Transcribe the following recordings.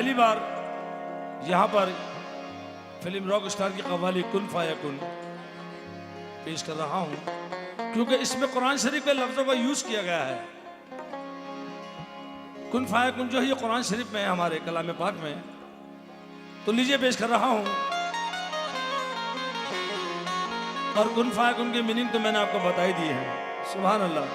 पहली बार यहाँ पर फिल्म रॉक स्टार की कव्वाली कुन फायकुन पेश कर रहा हूँ, क्योंकि इसमें कुरान शरीफ के लफ्ज़ों का यूज़ किया गया है। कुन फायकुन जो है ये कुरान शरीफ में है, हमारे कलाम पाक में। तो लीजिए पेश कर रहा हूँ। और कुन फायकुन की मीनिंग तो मैंने आपको बताई दी है। सुभान अल्लाह।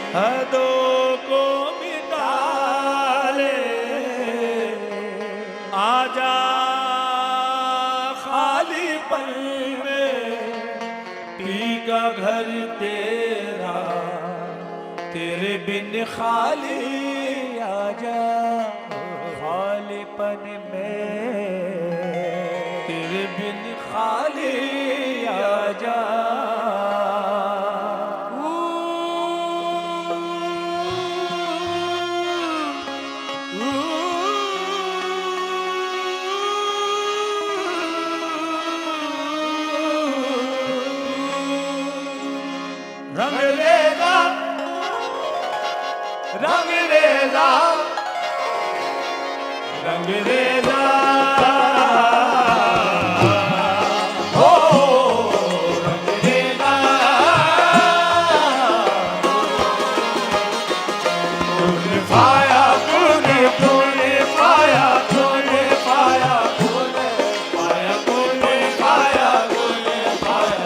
हदों को मिटा ले, आजा खाली पल में, पी का घर तेरा, तेरे बिन खाली, आजा खालीपन में, तेरे बिन खाली, आजा। रंग रेजा, रंग रेजा, रंग रेजा, हो रंग रेजा, तूने पाया, तूने तूने पाया, तूने पाया, तूने पाया, तूने पाया, तूने पाया,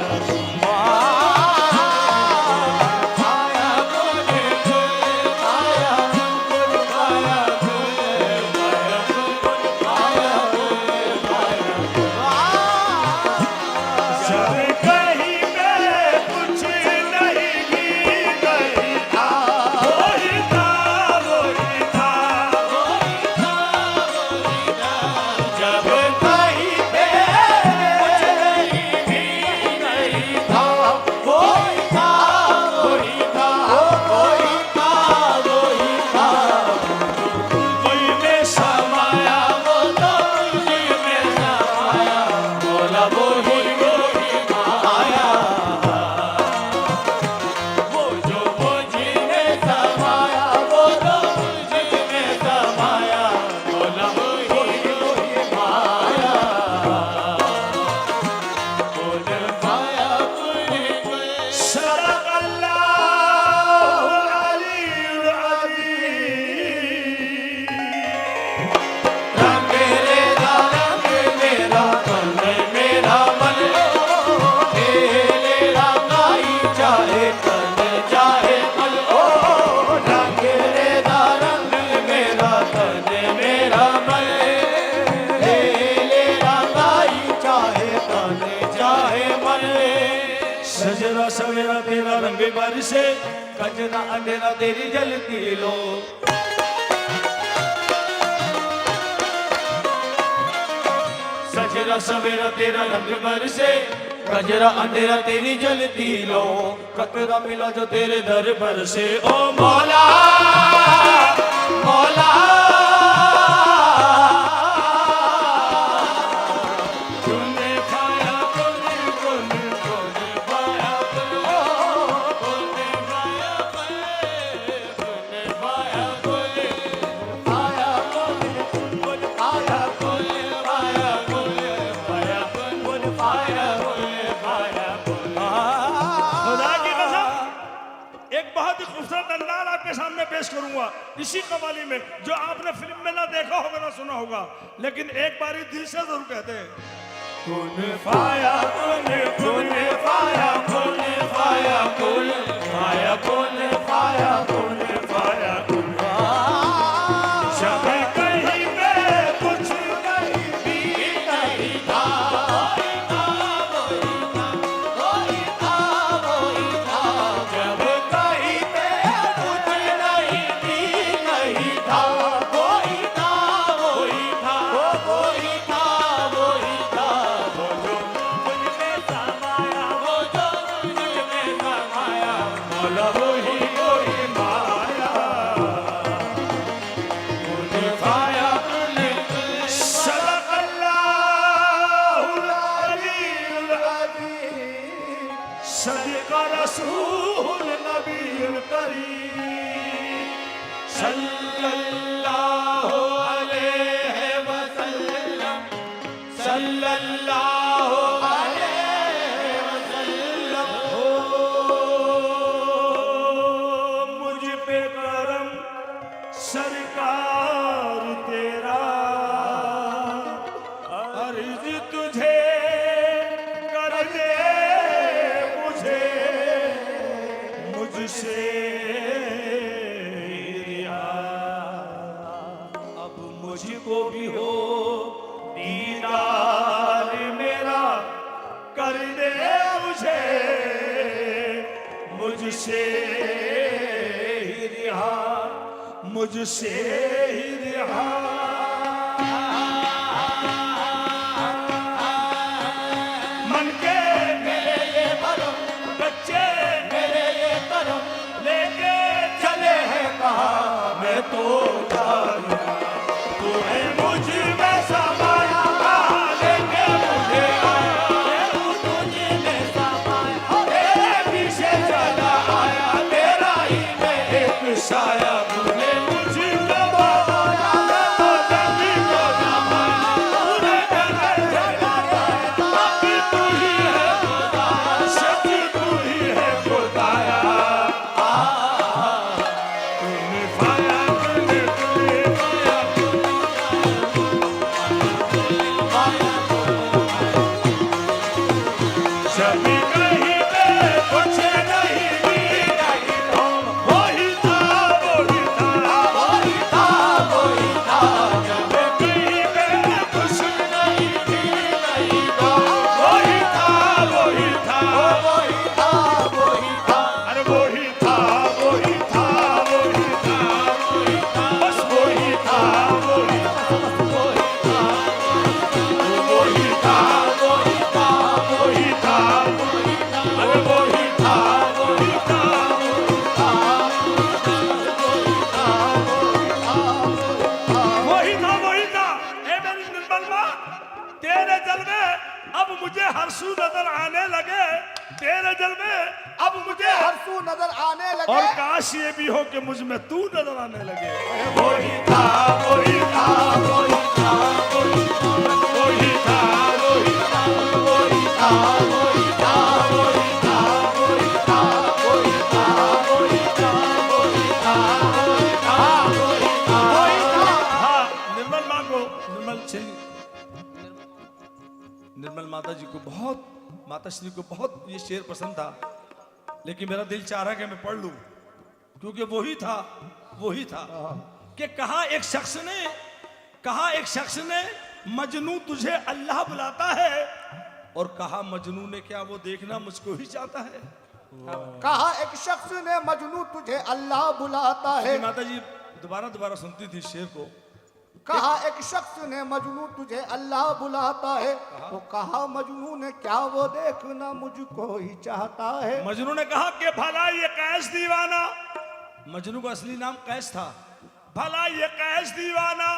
सजरा सवेरा तेरा रंग बरसे, कजरा अंधेरा तेरी जलती लो। सजरा सवेरा तेरा रंग बरसे, कजरा अंधेरा तेरी जलती लो। कतरा मिला जो तेरे दर पर से, ओ मौला मौला, खूबसूरत अंदाज आपके सामने पेश करूंगा इसी कव्वाली में, जो आपने फिल्म में ना देखा होगा ना सुना होगा, लेकिन एक बारी दिल से जरूर कहते हैं। कुन फाया कुन, कुन फाया कुन, फाया कुन, फाया कुन, फाया कुन, फाया कुन, जब कहीं पे कुछ नहीं भी नहीं था, जब कहीं पे कुछ नहीं भी नहीं था, कोई था, कोई दिल करीम सल्लल्लाहु अलैहि वसल्लम सल्लल्लाहु अलैहि वसल्लम। हो मुझ पे करम सरकार तेरा, अर्ज तुझे कर दे मुझे मुझसे रिहा। अब मुझको भी हो दीदार मेरा, कर दे मुझे मुझसे ही रिहा, मुझसे ही रिहा। मन के मेरे ये भरम, बच्चे मेरे ये करम, लेके चले हैं कहाँ मैं तो जानू। तू है मुझ में समाया, कहाँ लेके मुझे आया। तू तुझ में समाया, तेरे पीछे चला आया, तेरा ही मैं एक साया। तूने मुझे दबाया, मैं तो जल्दी को दबाया। तूने गले जगाया, अब तू ही है खुदा, सब तू ही है खुदाया। तूने पाया, तूने पाया, सभी कहीं पे कुछ नहीं मिला, वही था वही था वही था वही था। जब कहीं पे कुछ नहीं मिला, वही था वही था वही था वही था। अरे वही था वही था वही था वही था, बस वही था वही था वही था वही था वही था वही था। अरे वही था वही था वही था वही था। ए मेरी निर्मल माँ, तेरे जलवे अब मुझे हर्षू नजर आने लगे, तेरे जलवे अब मुझे हर्षू नजर आने लगे। और काश ये भी हो कि मुझ में तू नजर आने लगे। वही था वही था वही था वही था वही था वही था वही था वही था वही था वही था वही था वही था वही था वही था वही था। हाँ, निर्मल माँ को, निर्मल माता जी को बहुत, माता श्री को बहुत ये शेर पसंद था, लेकिन मेरा दिल चाह रहा कि मैं पढ़ लूं, क्योंकि वही था कि कहा एक शख्स ने मजनू तुझे अल्लाह बुलाता है, और कहा मजनू ने क्या वो देखना मुझको ही चाहता है। कहा एक शख्स ने मजनू तुझे अल्लाह बुलाता है। माता जी दोबारा सुनती थी शेर को। कहा एक शख्स ने मजनू तुझे अल्लाह बुलाता है, तो कहा मजनू ने क्या वो देखना मुझको ही चाहता है। मजनू ने कहा कि भला ये कैस दीवाना, मजनू का असली नाम कैस था, भला ये कैस दीवाना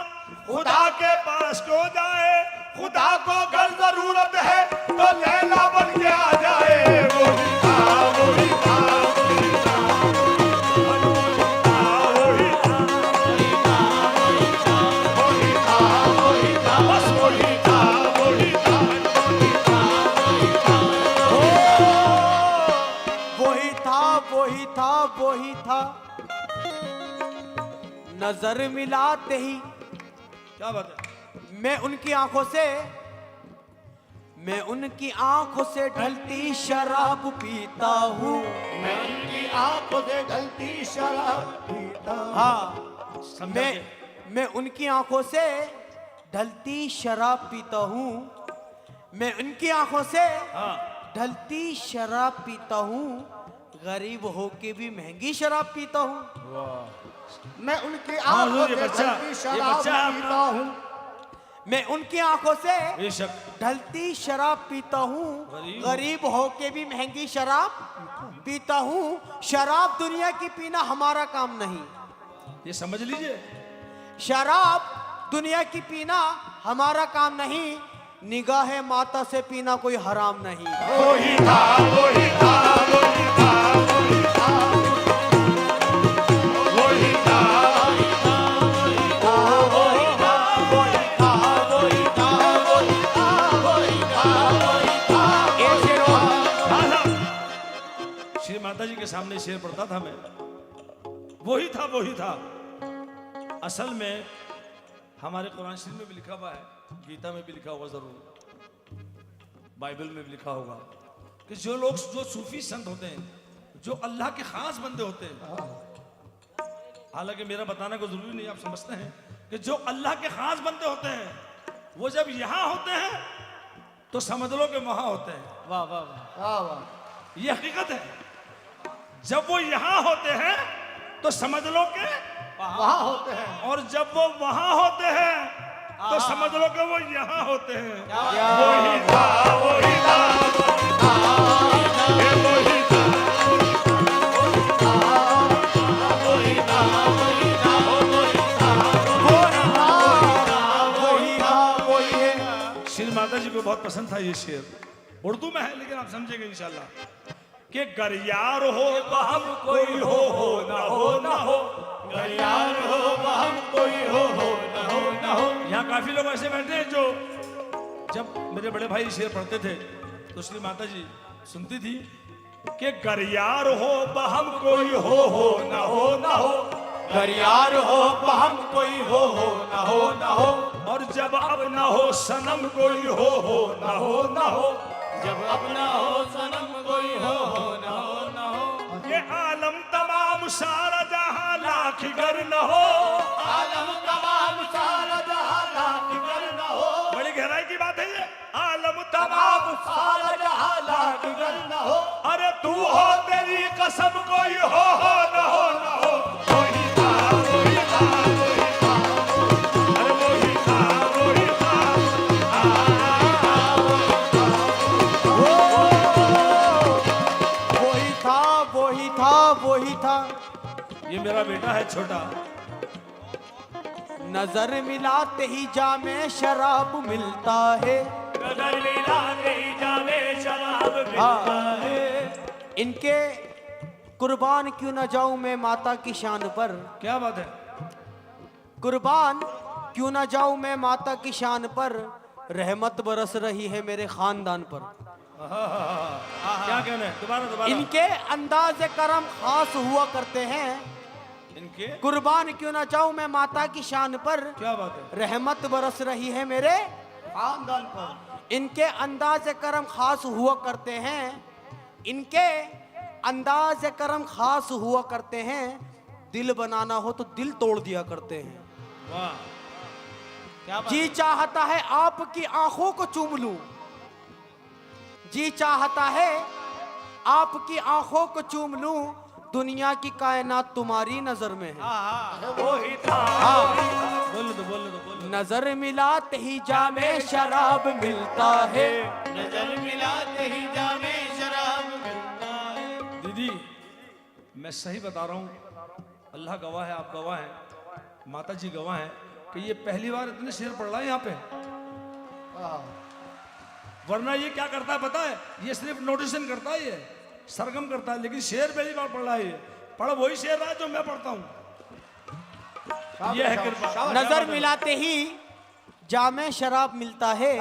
खुदा के पास को जाए, खुदा को अगर जरूरत है तो लैला बन के आ जाए। वही था वही था वही था वही था वही था वही था वही था वही था, बस वही था वही था वही था वही था। वही था वही था वही था। नजर मिलाते ही क्या बात है। मैं उनकी आंखों से ढलती शराब पीता हूँ। मैं उनकी आंखों से ढलती शराब पीता हूँ। हाँ, मैं उनकी आंखों से ढलती शराब पीता हूँ। मैं उनकी आंखों से ढलती शराब पीता हूँ। गरीब होके भी महंगी शराब पीता हूँ। मैं उनकी आंखों से ढलती शराब पीता हूँ। मैं उनकी आंखों से बेशक ढलती शराब पीता हूँ। गरीब होके भी महंगी शराब पीता हूँ। शराब दुनिया की पीना हमारा काम नहीं, ये समझ लीजिए। शराब दुनिया की पीना हमारा काम नहीं। निगाह माता से पीना कोई हराम नहीं। वही था वही था वही था वही था के सामने शेर पढ़ता था मैं, वही था। असल में हमारे कुरान शरीफ में भी लिखा हुआ है, गीता में भी लिखा होगा, जरूर बाइबल में भी लिखा होगा कि जो सूफी संत होते हैं, जो अल्लाह के खास बंदे होते हैं, हालांकि मेरा बताना को जरूरी नहीं, आप समझते हैं कि जो अल्लाह के खास बंदे होते हैं, वो जब यहां होते हैं तो समझ लो कि वहां होते हैं। वाह वाह वाह। वाह वाह। ये हकीकत है, जब वो यहां होते हैं तो समझ लो कि वहां होते हैं, और जब वो वहां होते हैं तो समझ लो कि वो यहाँ होते हैं। वही था, वही था, ये वही था। श्री माता जी को बहुत पसंद था ये शेर, उर्दू में है लेकिन आप समझेंगे इंशाल्लाह कि गर यार हो हम कोई हो ना हो ना हो, गर यार हो हम कोई हो ना हो ना हो। यहाँ काफी लोग ऐसे बैठे हैं जो जब मेरे बड़े भाई शेर पढ़ते थे तो श्री माता जी सुनती थी कि गर यार हो हम कोई हो ना हो ना हो, गर यार हो हम कोई हो ना हो ना हो, और जब अब ना हो सनम कोई हो ना हो ना हो, जब अपना हो सनम कोई हो ना हो ना हो। ये आलम तमाम सारा जहां लाख गर न हो, आलम तमाम सारा जहां लाख गर न हो, बड़ी गहराई की बात है ये, आलम तमाम तमाम सारा जहां लाख गर न हो, अरे तू हो तेरी कसम कोई हो न हो न हो। वही था, वही था, वही था, अरे वही था, वही था, वही था। ये मेरा बेटा है छोटा, नजर मिलाते ही जामे शराब मिलता है, नजर मिलाते ही जामे शराब मिलता है। इनके कुर्बान क्यों न जाऊं मैं माता की शान पर, क्या बात है, कुर्बान क्यों न जाऊं मैं माता की शान पर, रहमत बरस रही है मेरे खानदान पर। क्या कहना है, दोबारा इनके अंदाज करम खास हुआ करते हैं, इनके कुर्बान क्यों न जाऊं मैं माता की शान पर, क्या बात है, रहमत बरस रही है मेरे खानदान पर। इनके अंदाज करम खास हुआ करते हैं, इनके अंदाज करम खास हुआ करते हैं, दिल बनाना हो तो दिल तोड़ दिया करते हैं। वाह, क्या बात जी चाहता है आपकी आंखों को चूम लूं, जी चाहता है आपकी आंखों को चूम लूं, दुनिया की कायनात तुम्हारी नजर में है। वही था, बोलो तो बोलो तो बोलो। नजर मिलाते ही जामे शराब मिलता है, नजर मिलाते ही जामे शराब मिलता है। दीदी मैं सही बता रहा हूँ, अल्लाह गवाह है, आप गवाह हैं, माता जी गवाह हैं कि ये पहली बार इतने शेर पढ़ रहा है यहाँ पे, वरना ये क्या करता है पता है, ये सिर्फ नोटिशन करता है, ये सरगम करता है, लेकिन शेर पहली बार पढ़ रहा है। ये पढ़ वही शेर रहा है जो मैं पढ़ता हूँ। ये है कृपा। नजर मिलाते ही जामे शराब मिलता है।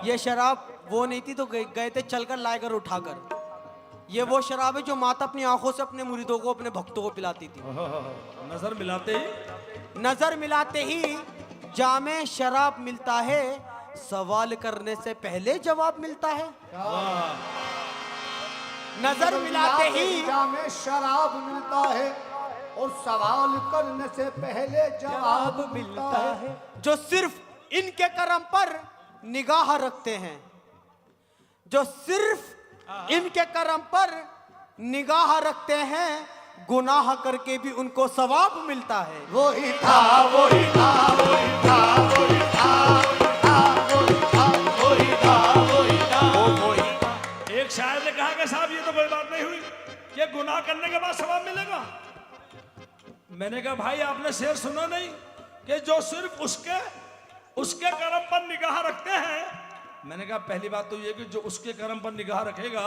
ये शराब वो नहीं थी तो गए थे चलकर लाकर उठाकर, ये वो शराब है जो माता अपनी आंखों से अपने मुरीदों को, अपने भक्तों को पिलाती थी। नजर मिलाते ही, नजर मिलाते ही जामे शराब मिलता है, सवाल करने से पहले जवाब मिलता है। नजर मिलाते ही जामे शराब मिलता है और सवाल करने से पहले जवाब मिलता है। जो सिर्फ इनके करम पर निगाह रखते हैं, जो सिर्फ इनके करम पर निगाह रखते हैं, गुनाह करके भी उनको सवाब मिलता है। वही था, वही था, वही था, वही था, वही था, वही था, वही था। एक शायर ने कहा कि साहब ये तो कोई बात नहीं हुई कि गुनाह करने के बाद सवाब मिलेगा। मैंने कहा भाई आपने शेर सुना नहीं कि जो सिर्फ उसके कर्म पर निगाह रखते हैं। मैंने कहा पहली बात तो ये कि जो उसके कर्म पर निगाह रखेगा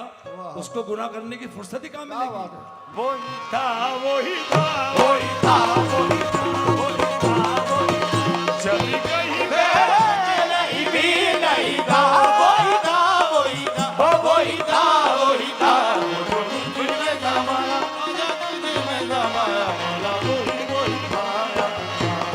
उसको गुनाह करने की फुर्सत ही कहाँ मिलेगी। क्या बात है। वही था, वही था, वही था, वही था।